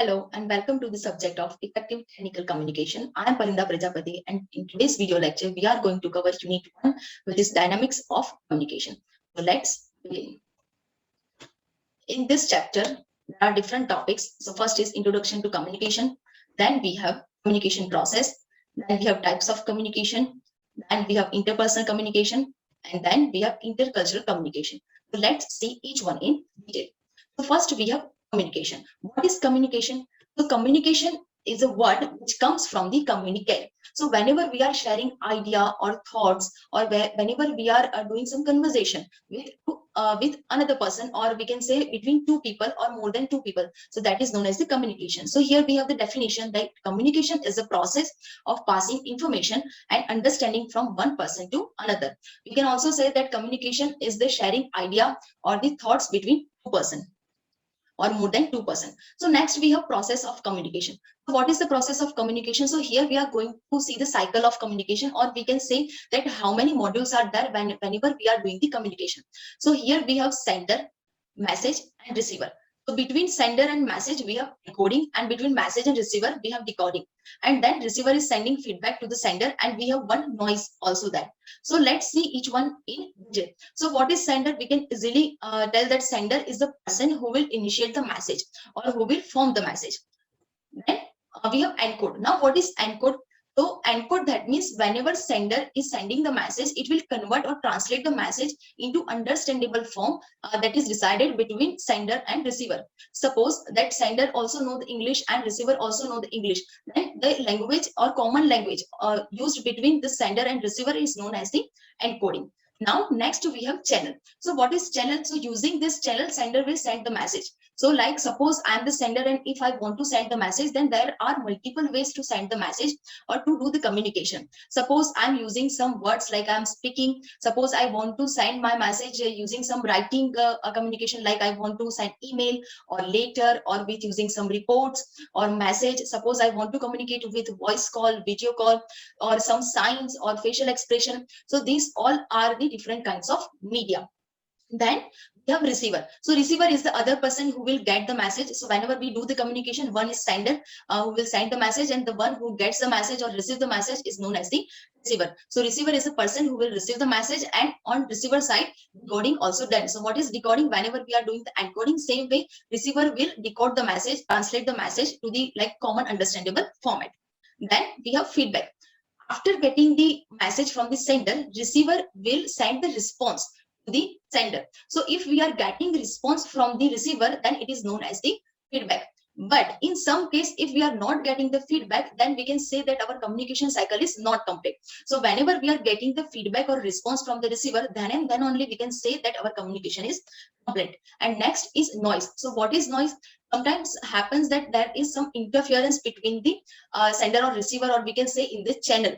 Hello and welcome to the subject of effective technical communication. I am Parinda Prajapati and in today's video lecture we are going to cover unit 1 which is dynamics of communication. So let's begin. In this chapter there are different topics. So first is introduction to communication, then we have communication process, then we have types of communication, then we have interpersonal communication, and then we have intercultural communication. So let's see each one in detail. So first we have communication. What is communication? So communication is a word which comes from the communicate. So whenever we are sharing idea or thoughts, or whenever we are doing some conversation with another person, or we can say between two people or more than two people, so that is known as the communication. So here we have the definition that communication is a process of passing information and understanding from one person to another. We can also say that communication is the sharing idea or the thoughts between two person or more than 2%. So next we have process of communication. So what is the process of communication? So here we are going to see the cycle of communication, or we can say that how many modules are there whenever we are doing the communication. So here we have sender, message and receiver. So between sender and message we have encoding, and between message and receiver we have decoding, and then receiver is sending feedback to the sender, and we have one noise also there. So let's see each one in detail. So what is sender? We can easily tell that sender is the person who will initiate the message or who will form the message. Then we have encode. Now what is encode? So encode, that means whenever sender is sending the message, it will convert or translate the message into understandable form that is decided between sender and receiver. Suppose that sender also know the English and receiver also know the English, then the language or common language used between the sender and receiver is known as the encoding. Now next we have channel. So what is channel? So using this channel, sender will send the message. So like suppose I am the sender, and if I want to send the message, then there are multiple ways to send the message or to do the communication. Suppose I'm using some words like I'm speaking. Suppose I want to send my message using some writing communication, like I want to send email or later, or with using some reports or message. Suppose I want to communicate with voice call, video call, or some signs or facial expression. So these all are the different kinds of media. Then we have receiver. So receiver is the other person who will get the message. So whenever we do the communication, one is sender who will send the message, and the one who gets the message or receive the message is known as the receiver. So receiver is a person who will receive the message, and on receiver side decoding also done. So what is decoding? Whenever we are doing the encoding, same way receiver will decode the message, translate the message to the like common understandable format. Then we have feedback. After getting the message from the sender, receiver will send the response to the sender. So if we are getting the response from the receiver, then it is known as the feedback. But in some case, if we are not getting the feedback, then we can say that our communication cycle is not complete. So whenever we are getting the feedback or response from the receiver, then and then only we can say that our communication is complete. And next is noise. So what is noise? Sometimes happens that there is some interference between the sender or receiver, or we can say in the channel.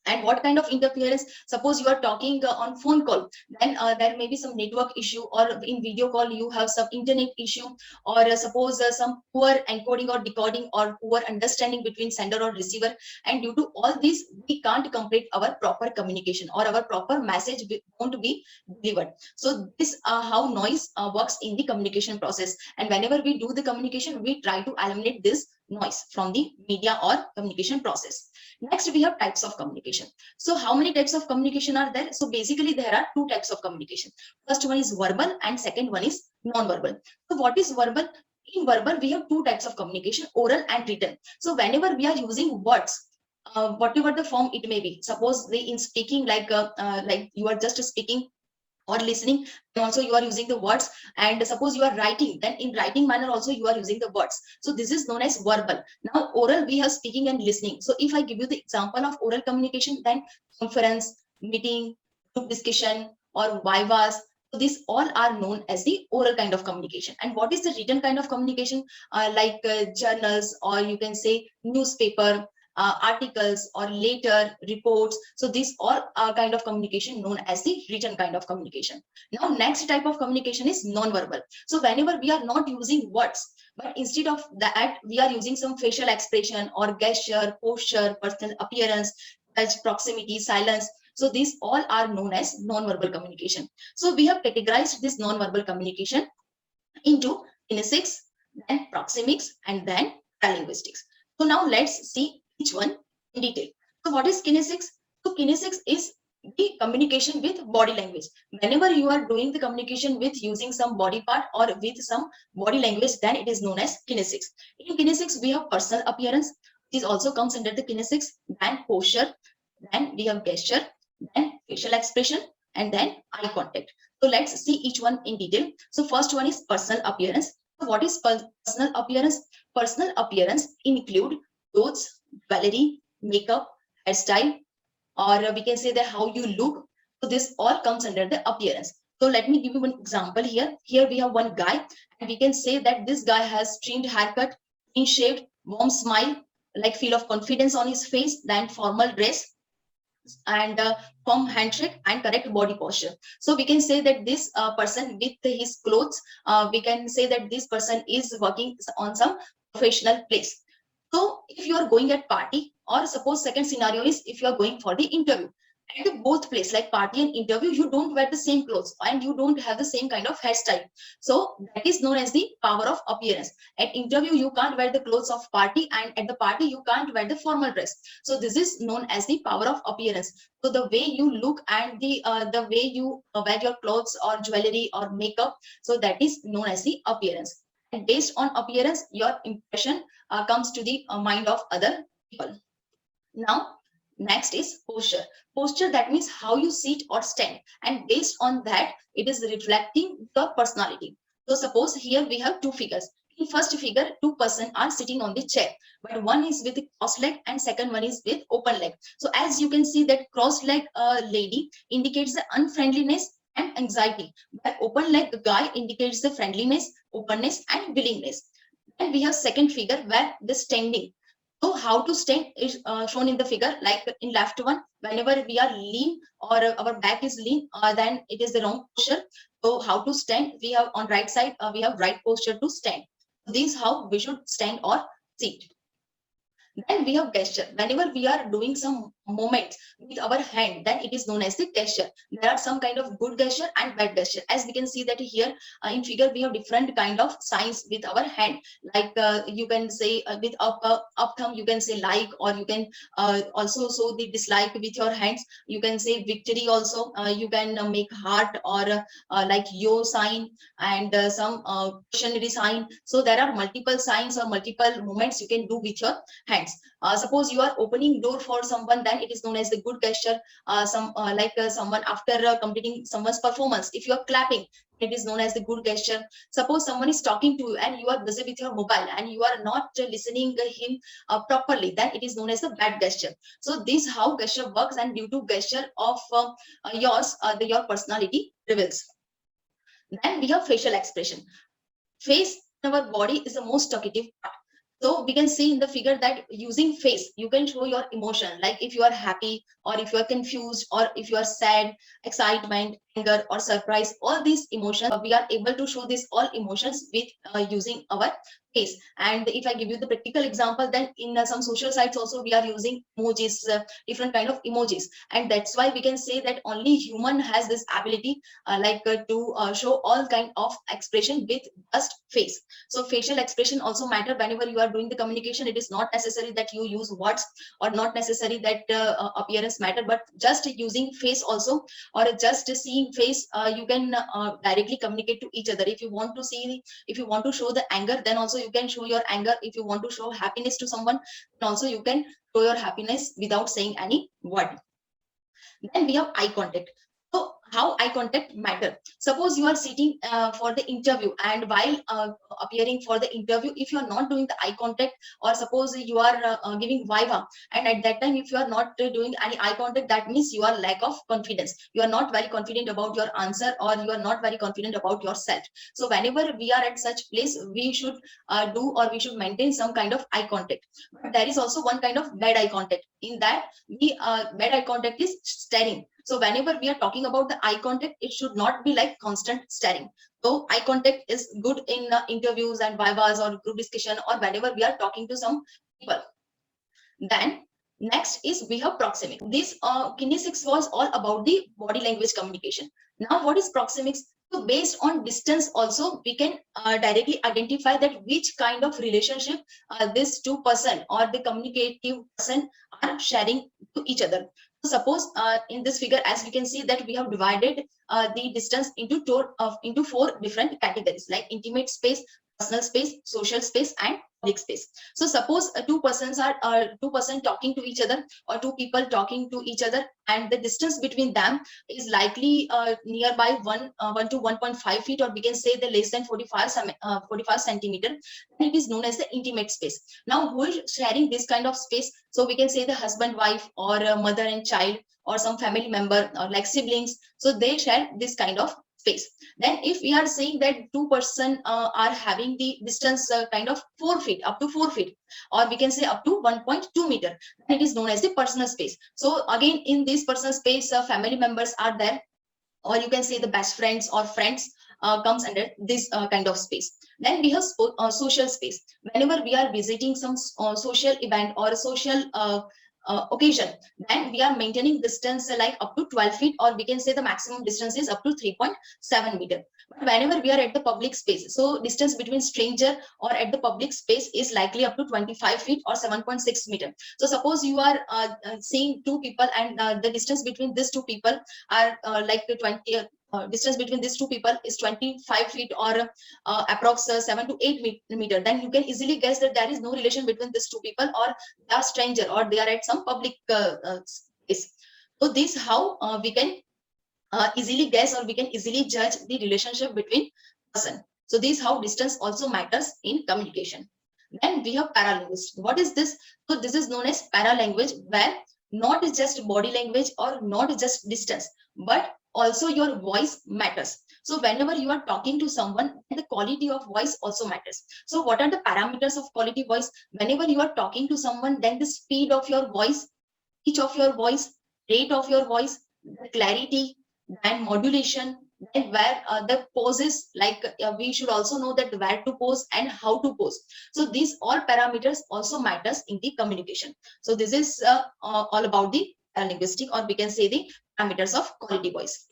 And what kind of interference? Suppose you are talking on phone call, then there may be some network issue, or in video call you have some internet issue, or suppose some poor encoding or decoding or poor understanding between sender or receiver, and due to all this we can't complete our proper communication, or our proper message won't be delivered. So this how noise works in the communication process, and whenever we do the communication, we try to eliminate this noise from the media or communication process. Next, we have types of communication. So how many types of communication are there? So basically there are two types of communication. First one is verbal and second one is non-verbal. So what is verbal? In verbal, we have two types of communication, oral and written. So whenever we are using words, whatever the form it may be, suppose in speaking, like you are just speaking or listening, and also you are using the words, and suppose you are writing, then in writing manner also you are using the words. So this is known as verbal. Now oral, we have speaking and listening. So if I give you the example of oral communication, then conference, meeting, group discussion or vivas, so these all are known as the oral kind of communication. And what is the written kind of communication? Journals, or you can say newspaper, articles or later reports. So these all are kind of communication known as the written kind of communication. Now next type of communication is non-verbal. So whenever we are not using words, but instead of that we are using some facial expression or gesture, posture, personal appearance, touch, proximity, silence. So these all are known as non-verbal communication. So we have categorized this non-verbal communication into kinesics, then proxemics, and then paralinguistics. So now let's see each one in detail. So what is kinesics? So kinesics is the communication with body language. Whenever you are doing the communication with using some body part or with some body language, then it is known as kinesics. In kinesics, we have personal appearance. This also comes under the kinesics. Then posture, then we have gesture, then facial expression, and then eye contact. So let's see each one in detail. So first one is personal appearance. So what is personal appearance? Personal appearance include clothes, jewelry, makeup, hairstyle, or we can say that how you look. So this all comes under the appearance. So let me give you one example here. Here we have one guy, and we can say that this guy has trimmed haircut, clean shaved, warm smile, like feel of confidence on his face, then formal dress, and firm handshake and correct body posture. So we can say that this person with his clothes, we can say that this person is working on some professional place. So if you are going at party, or suppose second scenario is if you are going for the interview, at both place like party and interview, you don't wear the same clothes and you don't have the same kind of hairstyle. So that is known as the power of appearance. At interview, you can't wear the clothes of party, and at the party, you can't wear the formal dress. So this is known as the power of appearance. So the way you look and the way you wear your clothes or jewelry or makeup, so that is known as the appearance. And based on appearance, your impression comes to the mind of other people. Now, next is posture. Posture, that means how you sit or stand, and based on that, it is reflecting your personality. So suppose here we have two figures. In first figure, two persons are sitting on the chair, but one is with cross leg and second one is with open leg. So as you can see that cross leg lady indicates the unfriendliness and anxiety, but open leg guy indicates the friendliness, openness, and willingness. And we have second figure where the standing. So how to stand is shown in the figure, like in left one, whenever we are lean or our back is lean, then it is the wrong posture. So how to stand, we have on right side, we have right posture to stand. This is how we should stand or sit. Then we have gesture. Whenever we are doing some movements with our hand, then it is known as the gesture. There are some kind of good gesture and bad gesture. As we can see that here in figure, we have different kind of signs with our hand. Like you can say with up thumb, you can say like, or you can also show the dislike with your hands. You can say victory also. You can make heart or like yo sign, and some questionary sign. So there are multiple signs or multiple movements you can do with your hands. Suppose you are opening door for someone, then it is known as the good gesture. Some like someone after completing someone's performance, if you are clapping, it is known as the good gesture. Suppose someone is talking to you and you are busy with your mobile and you are not listening him properly, then it is known as the bad gesture. So this how gesture works, and due to gesture of yours, your personality reveals. Then we have facial expression. Face in our body is the most talkative part. So we can see in the figure that using face, you can show your emotion, like if you are happy or if you are confused or if you are sad, excitement, anger or surprise, all these emotions, we are able to show these all emotions with using our face. And if I give you the practical example, then in some social sites also we are using emojis, different kind of emojis. And that's why we can say that only human has this ability to show all kind of expression with just face. So facial expression also matter whenever you are doing the communication. It is not necessary that you use words, or not necessary that appearance matter, but just using face also, or just seeing face, you can directly communicate to each other. If you want to see, if you want to show the anger, then also you can show your anger. If you want to show happiness to someone, then also you can show your happiness without saying any word. Then we have eye contact. So how eye contact matter? Suppose you are sitting for the interview, and while appearing for the interview, if you are not doing the eye contact, or suppose you are giving viva, and at that time if you are not doing any eye contact, that means you are lack of confidence. You are not very confident about your answer, or you are not very confident about yourself. So whenever we are at such place, we should do, or we should maintain some kind of eye contact. But there is also one kind of bad eye contact. In that, the bad eye contact is staring. So whenever we are talking about the eye contact, it should not be like constant staring. So eye contact is good in interviews and vivas or group discussion, or whenever we are talking to some people. Then next is we have proxemics. This kinesics was all about the body language communication. Now what is proxemics? So based on distance also, we can directly identify that which kind of relationship this two person or the communicative person are sharing to each other. So suppose in this figure, as we can see that we have divided the distance into four different categories, like intimate space, personal space, social space, and public space. So suppose two person talking to each other, or two people talking to each other, and the distance between them is likely nearby 1 to 1.5 feet, or we can say the less than 45 centimeter, and it is known as the intimate space. Now who is sharing this kind of space? So we can say the husband, wife, or mother and child, or some family member, or like siblings. So they share this kind of space. Then if we are saying that two person are having the distance kind of 4 feet, up to 4 feet, or we can say up to 1.2 meter, then it is known as the personal space. So again, in this personal space, family members are there, or you can say the best friends or friends comes under this kind of space. Then we have social space. Whenever we are visiting some social event or a social occasion, then we are maintaining distance like up to 12 feet, or we can say the maximum distance is up to 3.7 meter. But whenever we are at the public space, so distance between stranger or at the public space is likely up to 25 feet or 7.6 meter. So suppose you are seeing two people, and the distance between these two people are like 20 distance between these two people is 25 feet, or approx 7 to 8 meter, then you can easily guess that there is no relation between these two people, or they are stranger, or they are at some public space. So this how we can easily guess, or we can easily judge the relationship between person. So this how distance also matters in communication. Then we have paralanguage. What is this? So this is known as paralanguage, where not just body language or not just distance, but also your voice matters. So whenever you are talking to someone, the quality of voice also matters. So what are the parameters of quality voice? Whenever you are talking to someone, then the speed of your voice, pitch of your voice, rate of your voice, the clarity, and modulation, and where the poses, like we should also know that where to pose and how to pose. So these all parameters also matters in the communication. So this is all about the linguistic, or we can say the parameters of quality voice.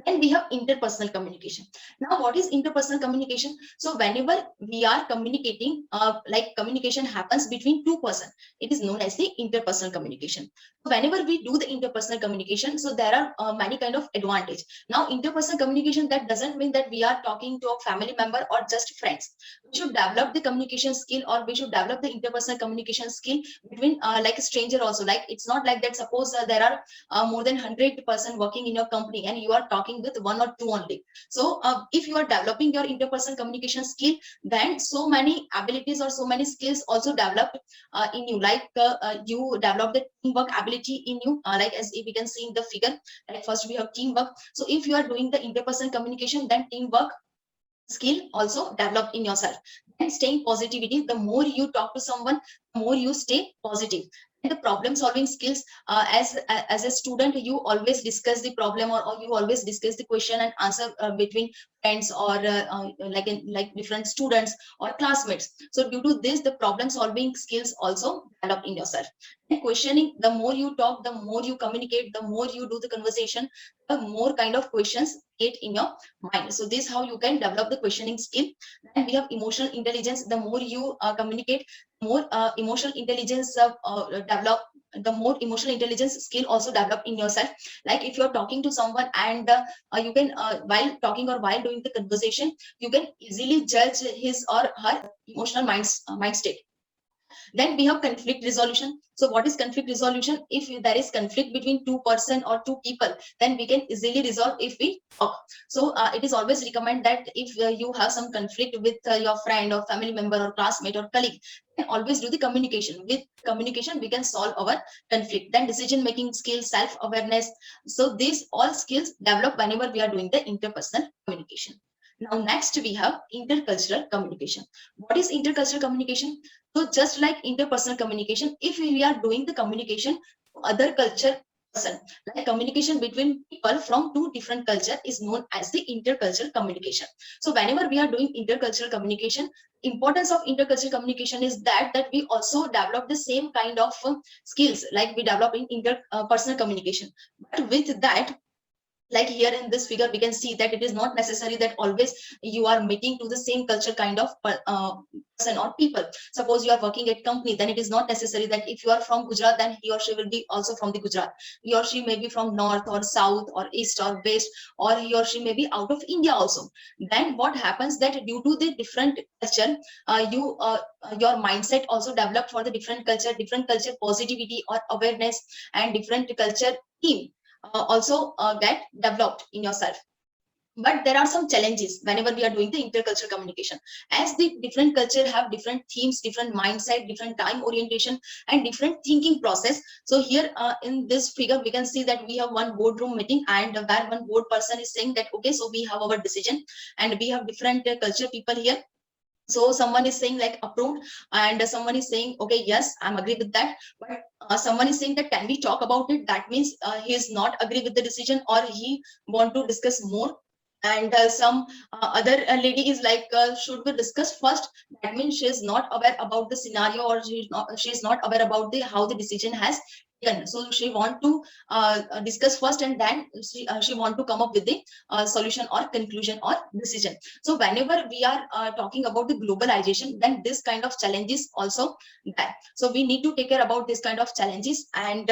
Then we have interpersonal communication. Now what is interpersonal communication? So whenever we are communicating, like communication happens between two person, it is known as the interpersonal communication. So whenever we do the interpersonal communication, so there are many kind of advantage. Now interpersonal communication, that doesn't mean that we are talking to a family member or just friends. We should develop the communication skill, or we should develop the interpersonal communication skill between like a stranger also. Like it's not like that, suppose there are more than 100% working in your company, and you are talking with one or two only. So if you are developing your interpersonal communication skill, then so many abilities or so many skills also developed in you. Like you develop the teamwork ability in you, like as we can see in the figure. Like first we have teamwork. So if you are doing the interpersonal communication, then teamwork skill also develop in yourself. And staying positivity, the more you talk to someone, the more you stay positive. And the problem solving skills, as a student, you always discuss the problem, or you always discuss the question and answer between friends, or like different students or classmates. So due to this, the problem solving skills also develop in yourself. And questioning, the more you talk, the more you communicate, the more you do the conversation, the more kind of questions get in your mind. So this how you can develop the questioning skill. And we have emotional intelligence. The more you communicate, more emotional intelligence develop, the more emotional intelligence skill also develop in yourself. Like if you're talking to someone, and you can while talking or while doing the conversation, you can easily judge his or her emotional mind state. Then we have conflict resolution. So what is conflict resolution? If there is conflict between two person or two people, then we can easily resolve if we talk. So it is always recommend that if you have some conflict with your friend or family member or classmate or colleague, then always do the communication. With communication, we can solve our conflict. Then decision making skills, self awareness. So these all skills develop whenever we are doing the interpersonal communication. Now next we have intercultural communication. What is intercultural communication? So just like interpersonal communication, if we are doing the communication to other culture person, like communication between people from two different culture is known as the intercultural communication. So whenever we are doing intercultural communication, importance of intercultural communication is that we also develop the same kind of skills like we develop in interpersonal communication. But with that, Like here in this figure, we can see that it is not necessary that always you are meeting to the same culture kind of person or people. Suppose you are working at company, then it is not necessary that if you are from Gujarat, then he or she will be also from the Gujarat. He or she may be from north or south or east or west, or he or she may be out of India also. Then what happens that due to the different culture, your mindset also developed for the different culture positivity or awareness, and different culture team also get developed in yourself. But there are some challenges whenever we are doing the intercultural communication, as the different culture have different themes, different mindset, different time orientation, and different thinking process. So here in this figure, we can see that we have one boardroom meeting, and where one board person is saying that, okay, so we have our decision, and we have different culture people here. So someone is saying like approved, and someone is saying, okay, yes, I'm agree with that. But someone is saying that, can we talk about it? That means he is not agree with the decision, or he want to discuss more. And some other lady is like, should we discuss first? That means she is not aware about the scenario, or she is not aware about the how the decision has taken. So she want to discuss first, and then she want to come up with the solution or conclusion or decision. So whenever we are talking about the globalization, then this kind of challenges also there. So we need to take care about this kind of challenges, and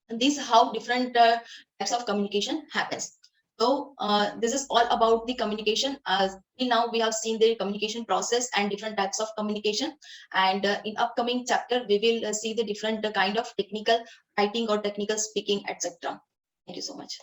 this how different types of communication happens. So this is all about the communication. Till now we have seen the communication process and different types of communication, and in upcoming chapter we will see the different kind of technical writing or technical speaking, etc. Thank you so much.